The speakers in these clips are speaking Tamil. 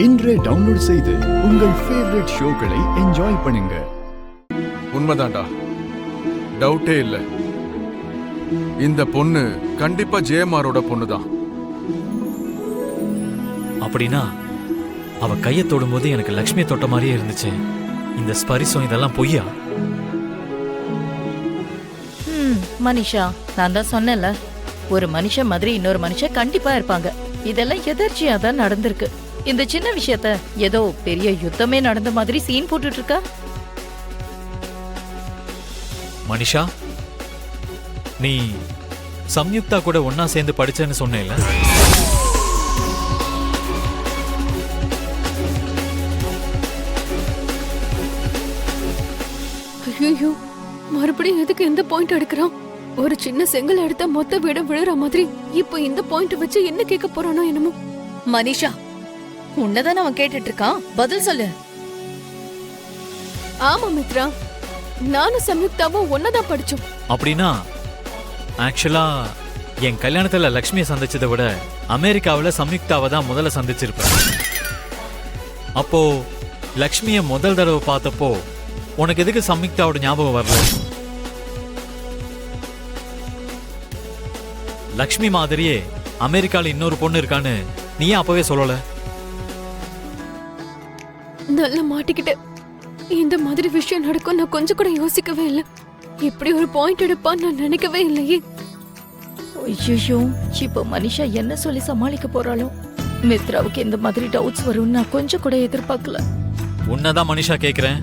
இன்றே டவுன்லோட் செய்து உங்கள் ஃபேவரட் ஷோக்களை என்ஜாய் பண்ணுங்க. உண்மைதான்டா, டவுட்டே இல்ல. இந்த பொண்ணு கண்டிப்பா ஜெயமாரோட பொண்ணுதான். அப்படின்னா அவ கையை தொடும்போது எனக்கு லக்ஷ்மி தொட்ட மாதிரியே இருந்துச்சு. இந்த ஸ்பரிசம் இதெல்லாம் பொய்யா? மனிஷா, நான் தான் சொன்னேன்ல, ஒரு மனுஷன் மாதிரி இன்னொரு மனுஷன் கண்டிப்பா இருப்பாங்க. இதெல்லாம் எதர்ச்சியா தான் நடந்திருக்கு. இந்த சின்ன விஷயத்த ஏதோ பெரிய யுத்தமே நடந்த மாதிரி சீன் போட்டுட்டு இருக்கா. மனிஷா, நீ சம்யுக்தா கூட ஒன்னா சேர்ந்து படிச்சேன்னு சொன்னேல? ஐயோ, மறுபடியும் எதுக்கு இந்த பாயிண்ட் எடுக்கிறான்? ஒரு சின்ன செங்கல் எடுத்த மொத்த வீடு விழுற மாதிரி இப்போ இந்த பாயிண்ட் வச்சு என்ன கேட்க போறானோ என்னமோ. மனிஷா, உன்னதான் அவன் கேட்டுட்டு இருக்கான், பதில் சொல்லு. ஆமா மித்ரா, நானும் சம்யுக்தாவும் ஒன்னதான் படிச்சோம். அப்படின்னா ஆக்சுவலா என் கல்யாணத்துல லக்ஷ்மியை சந்திச்சதை விட அமெரிக்காவில் சம்யுக்தாவை தான் முதல்ல சந்திச்சிருப்பேன். அப்போ லக்ஷ்மியை முதல் தடவை பார்த்தப்போ உனக்கு எதுக்கு சம்யுக்தாவோட ஞாபகம் வரல? லக்ஷ்மி மாதிரியே அமெரிக்கால இன்னொரு பொண்ணு இருக்கான்னு நீ அப்பவே சொல்லல? நல்லா மாட்டிக்கிட்டு இந்த மாதிரி விஷயம் நடக்கும் நான் கொஞ்சம் கூட யோசிக்கவே இல்லை. இப்படி ஒரு பாயிண்ட் எடுப்பான்னு நான் நினைக்கவே இல்லையே. ஐயோ, இப்போ மனிஷா என்ன சொல்லி சமாளிக்க போறாளோ? மித்ராவுக்கு இந்த மாதிரி டவுட்ஸ் வரும் நான் கொஞ்சம் கூட எதிர்பார்க்கல. உன்னதான் மனிஷா கேக்குறேன்.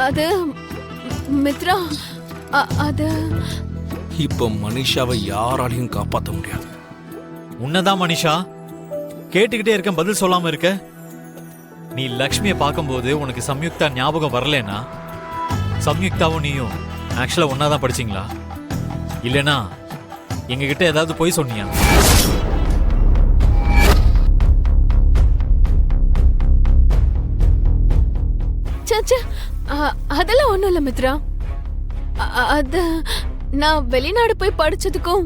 அது மித்ரா, அது இப்போ மனிஷாவை யாராலையும் காப்பாற்ற முடியாது. உன்னதான் மனிஷா கேட்டுக்கிட்டே இருக்க, பதில் சொல்லாம இருக்க. நீ லக்ஷ்மியை பார்க்கும்போது உனக்கு சம்யுக்தா ஞாபகம் வரலனா, சம்யுக்தாவும் நீயும் ஆக்சுவலா ஒன்னாதான் படிச்சீங்களா? இல்லனா எங்ககிட்ட ஏதாவது போய் சொன்னியா? அதெல்லாம் ஒண்ணும் இல்ல மித்ரா. அது நான் வெளிநாடு போய் படிச்சதுக்கும்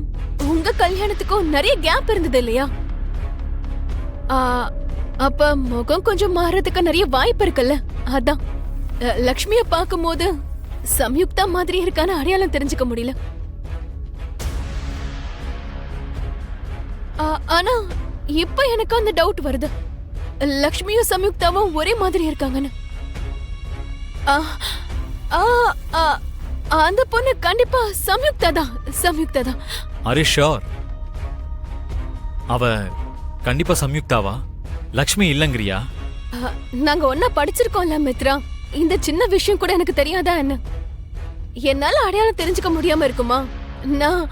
உங்க கல்யாணத்துக்கும் நிறைய கேப் இருந்தது இல்லையா? அப்ப முகம் கொஞ்சம் மாறதுக்கு நிறைய வாய்ப்பு இருக்குல்ல. அதான் லக்ஷ்மிய பார்க்கும்போது சம்யுக்தா மாதிரி இருக்கான அடையாளம் தெரிஞ்சுக்க முடியல. ஆனா இப்ப எனக்கு அந்த டவுட் வருது, லக்ஷ்மியும் சம்யுக்தாவும் ஒரே மாதிரி இருக்காங்கன்னு. அந்த பொண்ணு கண்டிப்பா சம்யுக்தா தான். சம்யுக்தா தான். Are you sure? அவ கண்டிப்பா சம்யுக்தாவா? லக்ஷ்மி இல்லங்கறியா? நாங்க ஒன்னா படிச்சிருக்கோம்ல மித்ரா. இந்த சின்ன விஷயம் கூட எனக்கு தெரியாதா என்ன? என்னால அடையாளம் தெரிஞ்சுக்க முடியாம இருக்குமா? நான்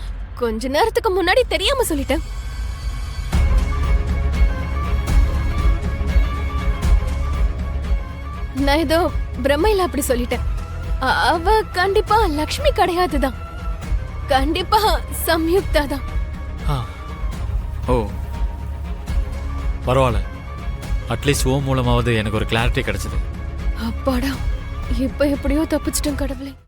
கொஞ்ச நேரத்துக்கு முன்னாடி தெரியாம சொல்லிட்டேன். நான் ஏதோ பிரம்மையில அப்படி சொல்லிட்டேன். அவ கண்டிப்பா லக்ஷ்மி கிடையாதுதான். கண்டிப்பா சம்யுக்தா தான். ஓ, பரவாயில்ல. அட்லீஸ்ட் ஓ மூலமாவது எனக்கு ஒரு கிளாரிட்டி கிடைச்சது. அப்பாடா, இப்ப எப்படியோ தப்பிச்சிட்டேன் கடவுளே.